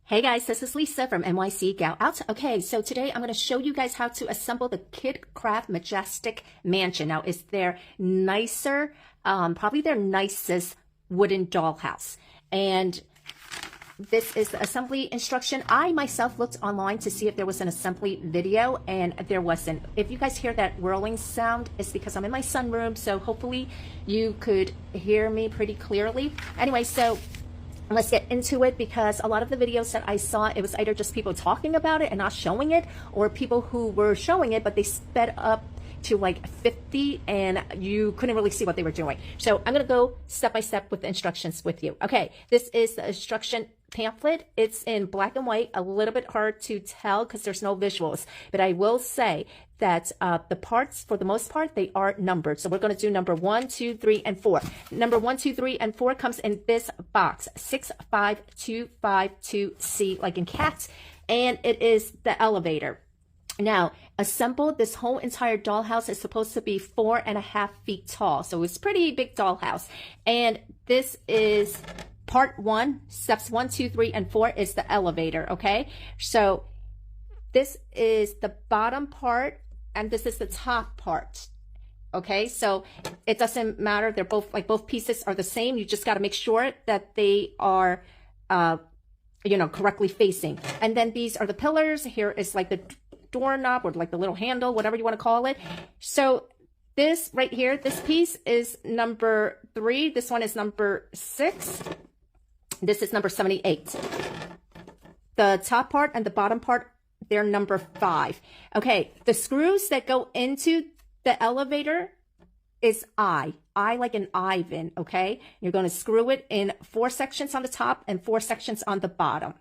Hey guys, this is Lisa from NYC Gal Out. Okay, so today I'm going to show you guys how to assemble the KidKraft Majestic Mansion. Now, it's their nicer, probably their nicest wooden dollhouse. And this is the assembly instruction. I myself looked online to see if there was an assembly video, and there wasn't. If you guys hear that whirling sound, it's because I'm in my sunroom, so hopefully you could hear me pretty clearly. Anyway, so let's get into it, because a lot of the videos that I saw, it was either just people talking about it and not showing it, or people who were showing it but they sped up to like 50 and you couldn't really see what they were doing. So I'm gonna go step by step with the instructions with you. Okay, this is the instruction pamphlet. It's in black and white, a little bit hard to tell because there's no visuals, but I will say that the parts, for the most part, they are numbered. So we're going to do number 1, 2, 3, and 4. Number 1, 2, 3, and 4 comes in this box, 65252C, like in cats, and it is the elevator. Now, assembled, this whole entire dollhouse is supposed to be 4.5 feet tall, so it's pretty big dollhouse. And this is part 1, steps 1, 2, 3, and 4 is the elevator. Okay, so this is the bottom part and this is the top part. Okay, so it doesn't matter, they're both, like, both pieces are the same. You just got to make sure that they are correctly facing. And then these are the pillars. Here is like the doorknob, or like the little handle, whatever you want to call it. So this right here, this piece is number 3, this one is number 6, this is number 78. The top part and the bottom part, they're number 5. Okay, the screws that go into the elevator is I like an Ivan. Okay, you're going to screw it in 4 sections on the top and 4 sections on the bottom.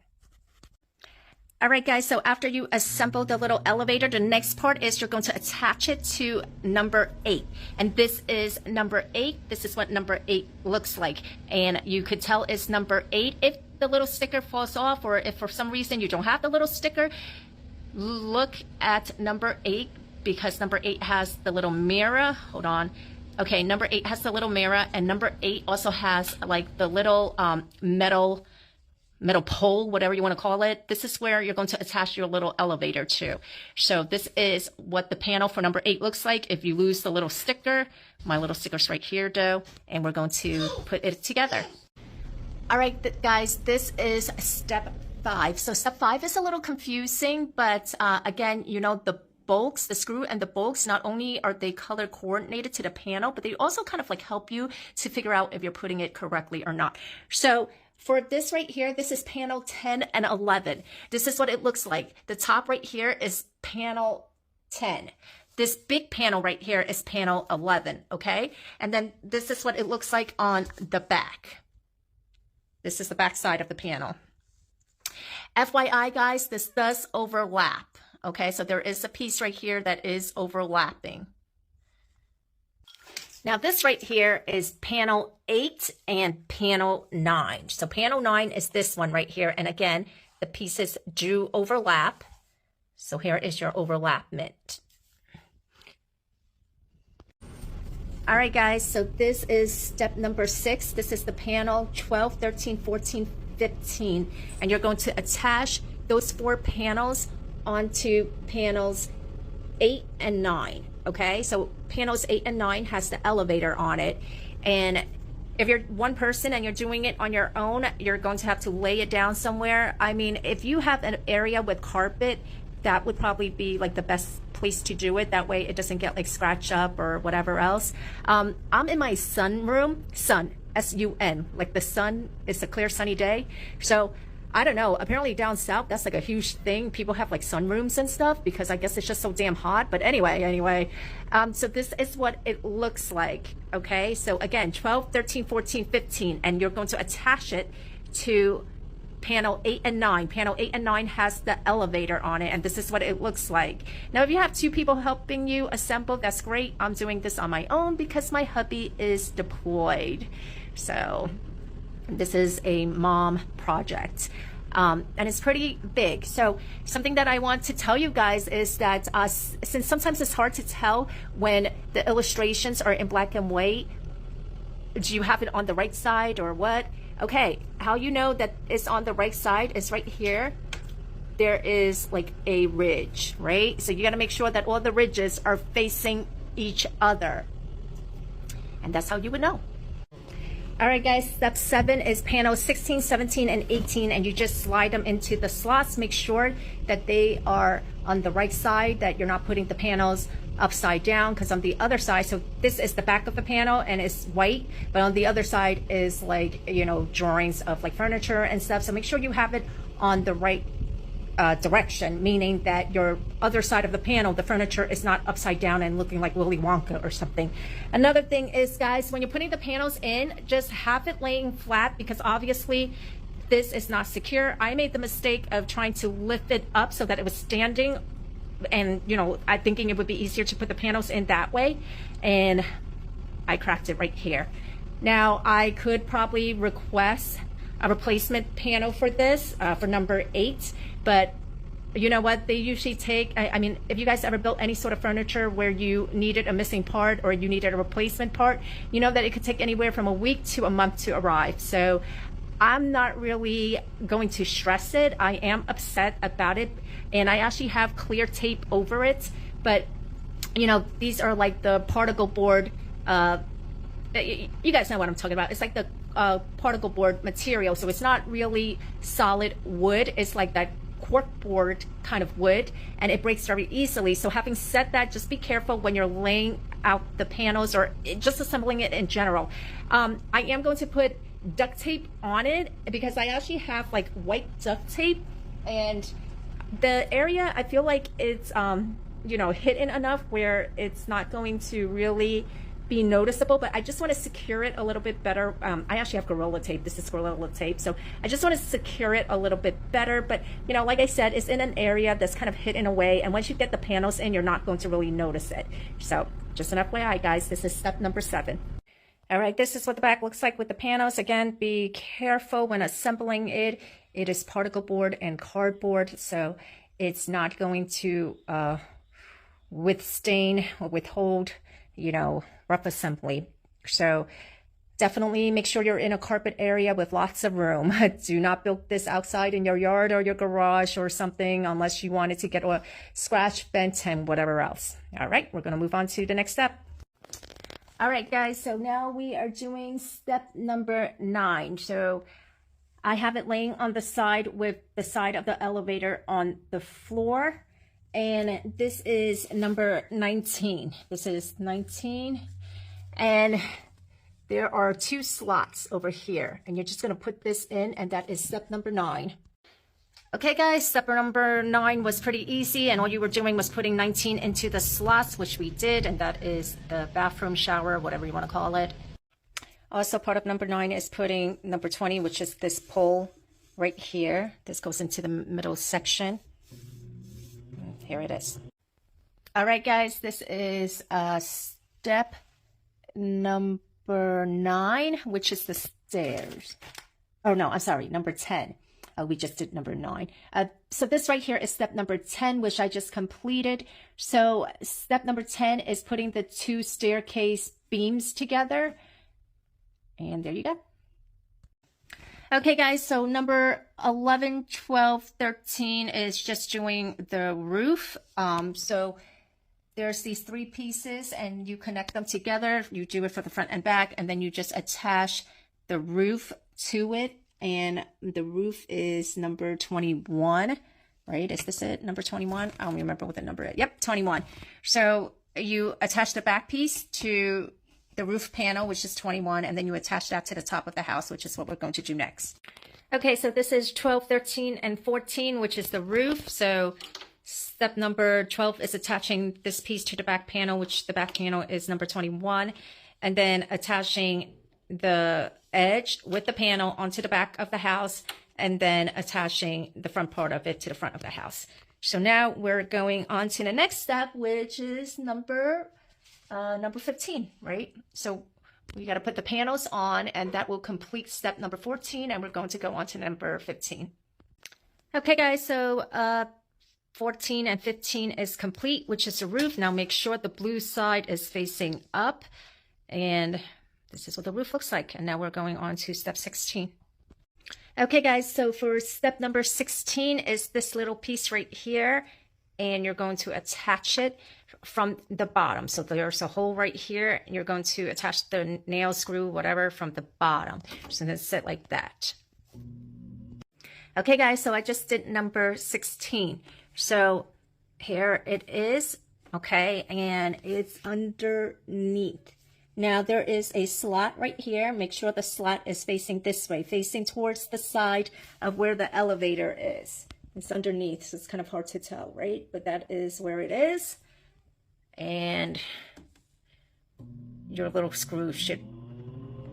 All right, guys, so after you assemble the little elevator, the next part is you're going to attach it to number 8. And this is number 8. This is what number 8 looks like. And you could tell it's number 8 if the little sticker falls off, or if for some reason you don't have the little sticker, look at number 8, because number 8 has the little mirror. Hold on. Okay, number 8 has the little mirror, and number 8 also has like the little metal pole, whatever you want to call it. This is where you're going to attach your little elevator to. So this is what the panel for number 8 looks like. If you lose the little sticker, my little sticker's right here though, and we're going to put it together. All right, guys, this is step 5. So step 5 is a little confusing, but again, you know, the bolts, the screw and the bolts, not only are they color coordinated to the panel, but they also kind of like help you to figure out if you're putting it correctly or not. So for this right here, this is panel 10 and 11. This is what it looks like. The top right here is panel 10. This big panel right here is panel 11, okay? And then this is what it looks like on the back. This is the back side of the panel. FYI, guys, this does overlap, okay? So there is a piece right here that is overlapping. Now this right here is panel 8 and panel 9. So panel 9 is this one right here. And again, the pieces do overlap. So here is your overlapment. All right, guys, so this is step number 6. This is the panel 12, 13, 14, 15. And you're going to attach those 4 panels onto panels 8 and 9. Okay, so panels 8 and 9 has the elevator on it. And if you're one person and you're doing it on your own, you're going to have to lay it down somewhere. I mean, if you have an area with carpet, that would probably be like the best place to do it. That way it doesn't get like scratched up or whatever else. I'm in my sunroom, S-U-N, like the sun, it's a clear sunny day. So I don't know, apparently down south, that's like a huge thing. People have like sunrooms and stuff because I guess it's just so damn hot. But anyway, so this is what it looks like, okay? So again, 12, 13, 14, 15, and you're going to attach it to panel 8 and 9. Panel 8 and 9 has the elevator on it, and this is what it looks like. Now, if you have 2 people helping you assemble, that's great. I'm doing this on my own because my hubby is deployed. So this is a mom project. And it's pretty big. So something that I want to tell you guys is that since sometimes it's hard to tell when the illustrations are in black and white, do you have it on the right side or what? Okay, how you know that it's on the right side is right here. There is like a ridge, right? So you got to make sure that all the ridges are facing each other. And that's how you would know. All right, guys, step 7 is panels 16, 17, and 18, and you just slide them into the slots. Make sure that they are on the right side, that you're not putting the panels upside down, because on the other side, so this is the back of the panel and it's white, but on the other side is like, you know, drawings of like furniture and stuff. So make sure you have it on the right direction, meaning that your other side of the panel, the furniture, is not upside down and looking like Willy Wonka or something. Another thing is, guys, when you're putting the panels in, just have it laying flat, because obviously this is not secure. I made the mistake of trying to lift it up so that it was standing, and you know, I thinking it would be easier to put the panels in that way, and I cracked it right here. Now I could probably request a replacement panel for this, for number 8, but you know what, they usually take, I mean, if you guys ever built any sort of furniture where you needed a missing part or you needed a replacement part, you know that it could take anywhere from a week to a month to arrive. So I'm not really going to stress it. I am upset about it, and I actually have clear tape over it, but you know, these are like the particle board, you guys know what I'm talking about. It's like the particle board material, so it's not really solid wood. It's like that cork board kind of wood, and it breaks very easily. So having said that, just be careful when you're laying out the panels or just assembling it in general. I am going to put duct tape on it, because I actually have like white duct tape, and the area, I feel like it's you know, hidden enough where it's not going to really be noticeable, but I just want to secure it a little bit better. I actually have Gorilla tape. This is Gorilla tape, so I just want to secure it a little bit better. But you know, like I said, it's in an area that's kind of hidden away, and once you get the panels in, you're not going to really notice it. So just an FYI, guys, this is step number 7. All right, this is what the back looks like with the panels. Again, be careful when assembling it. It is particle board and cardboard, so it's not going to withstand or withhold, you know, rough assembly. So definitely make sure you're in a carpet area with lots of room. Do not build this outside in your yard or your garage or something, unless you wanted to get a scratch, bent, and whatever else. All right, we're going to move on to the next step. All right, guys, so now we are doing step number 9. So I have it laying on the side with the side of the elevator on the floor. And this is number 19. This is 19. And there are 2 slots over here. And you're just going to put this in, and that is step number 9. Okay, guys, step number 9 was pretty easy, and all you were doing was putting 19 into the slots, which we did, and that is the bathroom, shower, whatever you want to call it. Also, part of number 9 is putting number 20, which is this pole right here. This goes into the middle section. Here it is. All right, guys, this is step number 9, which is the stairs. Oh, no, I'm sorry, number 10. We just did number 9. So this right here is step number 10, which I just completed. So step number 10 is putting the 2 staircase beams together. And there you go. Okay, guys, so number 11, 12, 13 is just doing the roof. So there's these 3 pieces, and you connect them together. You do it for the front and back, and then you just attach the roof to it. And the roof is number 21, right? Is this it? Number 21? I don't remember what the number is. Yep, 21. So you attach the back piece to the roof panel, which is 21, and then you attach that to the top of the house, which is what we're going to do next. Okay, so this is 12, 13, and 14, which is the roof. So step number 12 is attaching this piece to the back panel, which the back panel is number 21, and then attaching the edge with the panel onto the back of the house, and then attaching the front part of it to the front of the house. So now we're going on to the next step, which is number 15, right? So we got to put the panels on, and that will complete step number 14, and we're going to go on to number 15. Okay, guys, so 14 and 15 is complete, which is the roof. Now make sure the blue side is facing up, and this is what the roof looks like. And now we're going on to step 16. Okay guys, so for step number 16 is this little piece right here, and you're going to attach it from the bottom. So there's a hole right here, and you're going to attach the nail, screw, whatever from the bottom. So then sit like that. Okay guys, so I just did number 16. So here it is, okay, and it's underneath. Now there is a slot right here. Make sure the slot is facing this way, facing towards the side of where the elevator is. It's underneath, so it's kind of hard to tell, right? But that is where it is. And your little screw should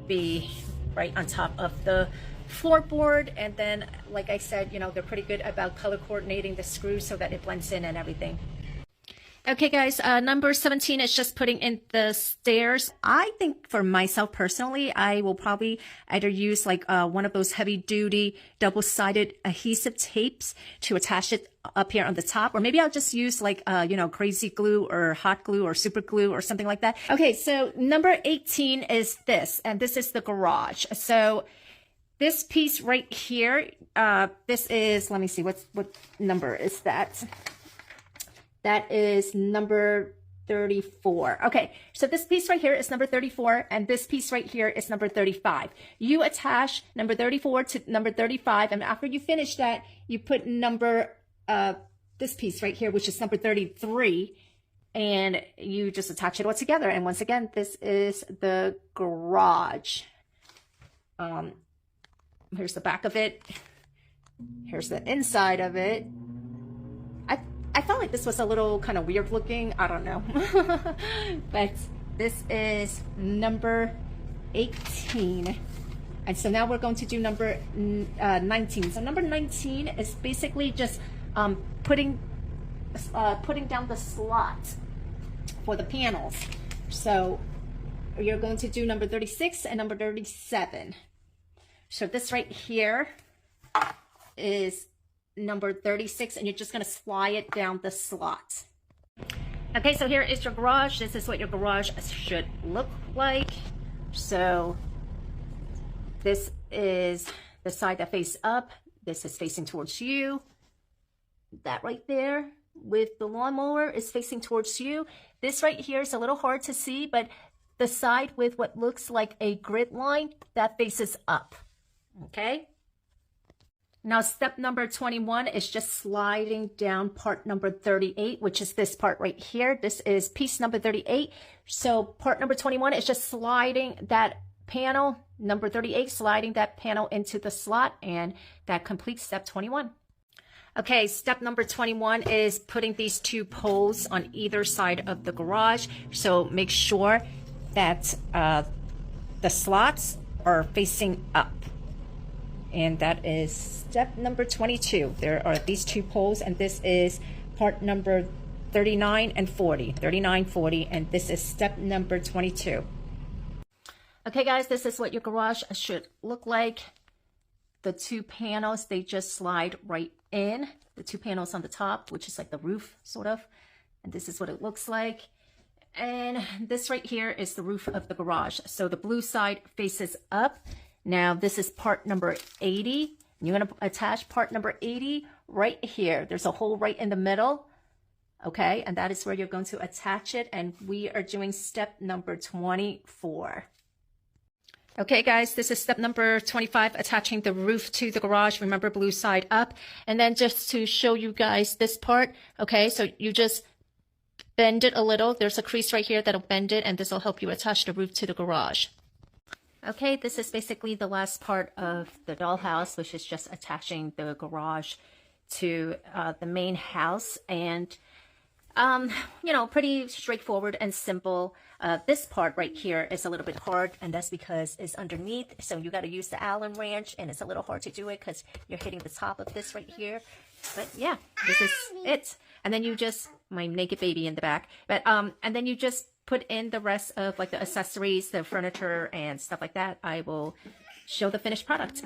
be right on top of the floorboard. And then, like I said, you know, they're pretty good about color coordinating the screws so that it blends in and everything. Okay guys, number 17 is just putting in the stairs. I think for myself personally, I will probably either use like one of those heavy duty double-sided adhesive tapes to attach it up here on the top, or maybe I'll just use like, you know, crazy glue or hot glue or super glue or something like that. Okay, so number 18 is this, and this is the garage. So this piece right here, this is, let me see, what number is that? That is number 34. Okay, so this piece right here is number 34, and this piece right here is number 35. You attach number 34 to number 35, and after you finish that, you put number, this piece right here, which is number 33, and you just attach it all together. And once again, this is the garage. Here's the back of it. Here's the inside of it. I felt like this was a little kind of weird looking. I don't know. But this is number 18. And so now we're going to do number 19. So number 19 is basically just putting down the slot for the panels. So you're going to do number 36 and number 37. So this right here is number 36, and you're just going to slide it down the slot. Okay, so here is your garage. This is what your garage should look like. So this is the side that faces up. This is facing towards you. That right there with the lawnmower is facing towards you. This right here is a little hard to see, but the side with what looks like a grid line, that faces up. Okay? Now, step number 21 is just sliding down part number 38, which is this part right here. This is piece number 38. So part number 21 is just sliding that panel, number 38, sliding that panel into the slot, and that completes step 21. Okay, step number 21 is putting these two poles on either side of the garage. So make sure that the slots are facing up. And that is step number 22. There are these two poles, and this is part number 39 and 40. 39, 40, and this is step number 22. Okay, guys, this is what your garage should look like. The two panels, they just slide right in. The two panels on the top, which is like the roof, sort of. And this is what it looks like. And this right here is the roof of the garage. So the blue side faces up. Now, this is part number 80. You're going to attach part number 80 right here. There's a hole right in the middle. Okay, and that is where you're going to attach it. And we are doing step number 24. Okay, guys, this is step number 25, attaching the roof to the garage. Remember, blue side up. And then just to show you guys this part, okay, so you just bend it a little. There's a crease right here that'll bend it, and this will help you attach the roof to the garage. Okay, this is basically the last part of the dollhouse, which is just attaching the garage to the main house. And, you know, pretty straightforward and simple. This part right here is a little bit hard, and that's because it's underneath. So you got to use the Allen wrench, and it's a little hard to do it because you're hitting the top of this right here. But yeah, this is it. And then you just, my naked baby in the back. But, and then you just put in the rest of like the accessories, the furniture and stuff like that. I will show the finished product.